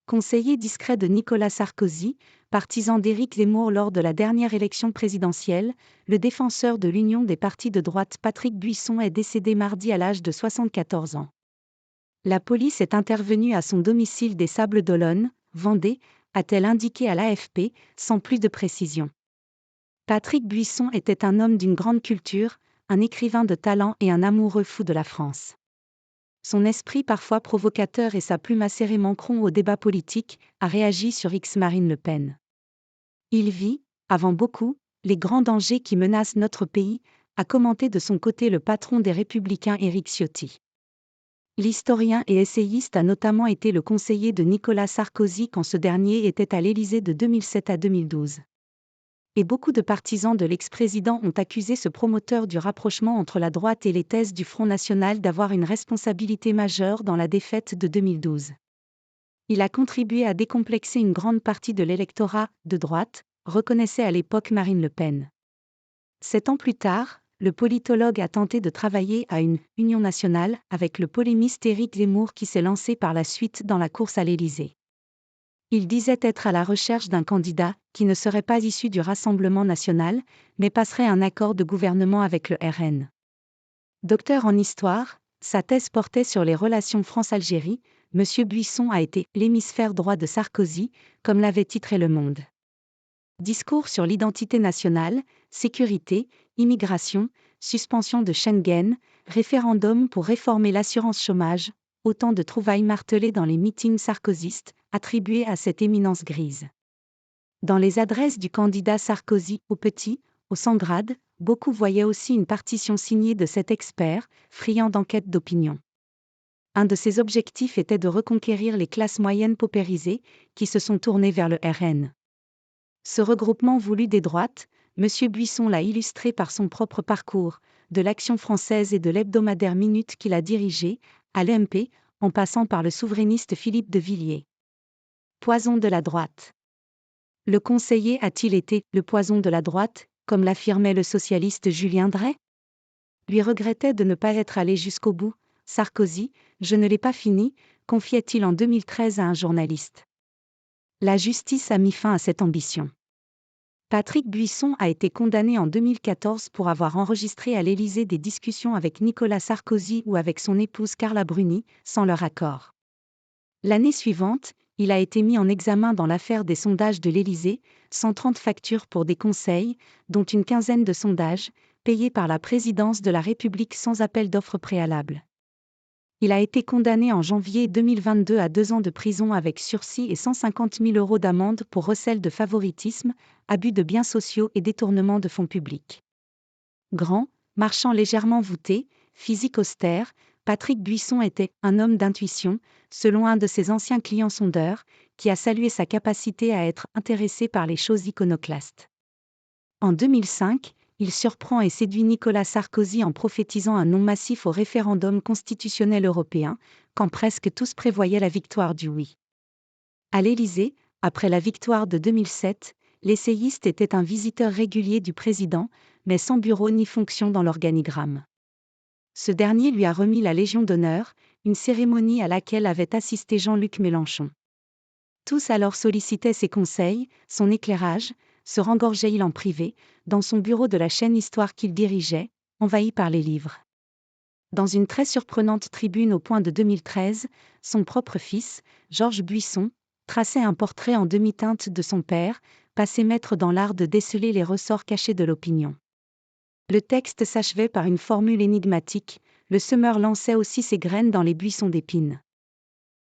conseiller discret de Nicolas Sarkozy, partisan d'Éric Zemmour lors de la dernière élection présidentielle, le défenseur de l'Union des partis de droite Patrick Buisson est décédé mardi à l'âge de 74 ans. La police est intervenue à son domicile des Sables-d'Olonne, Vendée, a-t-elle indiqué à l'AFP, sans plus de précision. Patrick Buisson était un homme d'une grande culture, un écrivain de talent et un amoureux fou de la France. Son esprit parfois provocateur et sa plume acérée manqueront au débat politique, a réagi sur X Marine Le Pen. Il vit, avant beaucoup, les grands dangers qui menacent notre pays, a commenté de son côté le patron des Républicains Éric Ciotti. L'historien et essayiste a notamment été le conseiller de Nicolas Sarkozy quand ce dernier était à l'Élysée de 2007 à 2012. Et beaucoup de partisans de l'ex-président ont accusé ce promoteur du rapprochement entre la droite et les thèses du Front National d'avoir une responsabilité majeure dans la défaite de 2012. Il a contribué à décomplexer une grande partie de l'électorat de droite, reconnaissait à l'époque Marine Le Pen. 7 ans plus tard, le politologue a tenté de travailler à une « union nationale » avec le polémiste Éric Zemmour qui s'est lancé par la suite dans la course à l'Élysée. Il disait être à la recherche d'un candidat qui ne serait pas issu du Rassemblement national, mais passerait un accord de gouvernement avec le RN. Docteur en histoire, sa thèse portait sur les relations France-Algérie. M. Buisson a été « l'hémisphère droit de Sarkozy », comme l'avait titré Le Monde. Discours sur l'identité nationale, sécurité, immigration, suspension de Schengen, référendum pour réformer l'assurance chômage, autant de trouvailles martelées dans les meetings sarkozystes, attribués à cette éminence grise. Dans les adresses du candidat Sarkozy aux petits, aux sans-grade, beaucoup voyaient aussi une partition signée de cet expert, friand d'enquêtes d'opinion. Un de ses objectifs était de reconquérir les classes moyennes paupérisées, qui se sont tournées vers le RN. Ce regroupement voulu des droites, M. Buisson l'a illustré par son propre parcours, de l'Action française et de l'hebdomadaire Minute qu'il a dirigé, à l'EMP, en passant par le souverainiste Philippe de Villiers. Poison de la droite. Le conseiller a-t-il été « le poison de la droite », comme l'affirmait le socialiste Julien Dray ? Lui regrettait de ne pas être allé jusqu'au bout. Sarkozy, je ne l'ai pas fini, confiait-il en 2013 à un journaliste. La justice a mis fin à cette ambition. Patrick Buisson a été condamné en 2014 pour avoir enregistré à l'Élysée des discussions avec Nicolas Sarkozy ou avec son épouse Carla Bruni, sans leur accord. L'année suivante, il a été mis en examen dans l'affaire des sondages de l'Élysée, 130 factures pour des conseils, dont une quinzaine de sondages, payés par la présidence de la République sans appel d'offres préalable. Il a été condamné en janvier 2022 à 2 ans de prison avec sursis et 150 000 € d'amende pour recel de favoritisme, abus de biens sociaux et détournement de fonds publics. Grand, marchant légèrement voûté, physique austère, Patrick Buisson était « un homme d'intuition », selon un de ses anciens clients sondeurs, qui a salué sa capacité à être intéressé par les choses iconoclastes. En 2005, il surprend et séduit Nicolas Sarkozy en prophétisant un non massif au référendum constitutionnel européen, quand presque tous prévoyaient la victoire du oui. À l'Élysée, après la victoire de 2007, l'essayiste était un visiteur régulier du président, mais sans bureau ni fonction dans l'organigramme. Ce dernier lui a remis la Légion d'honneur, une cérémonie à laquelle avait assisté Jean-Luc Mélenchon. Tous alors sollicitaient ses conseils, son éclairage, se rengorgeait-il en privé, dans son bureau de la chaîne Histoire qu'il dirigeait, envahi par les livres. Dans une très surprenante tribune au Point de 2013, son propre fils, Georges Buisson, traçait un portrait en demi-teinte de son père, passé maître dans l'art de déceler les ressorts cachés de l'opinion. Le texte s'achevait par une formule énigmatique, le semeur lançait aussi ses graines dans les buissons d'épines.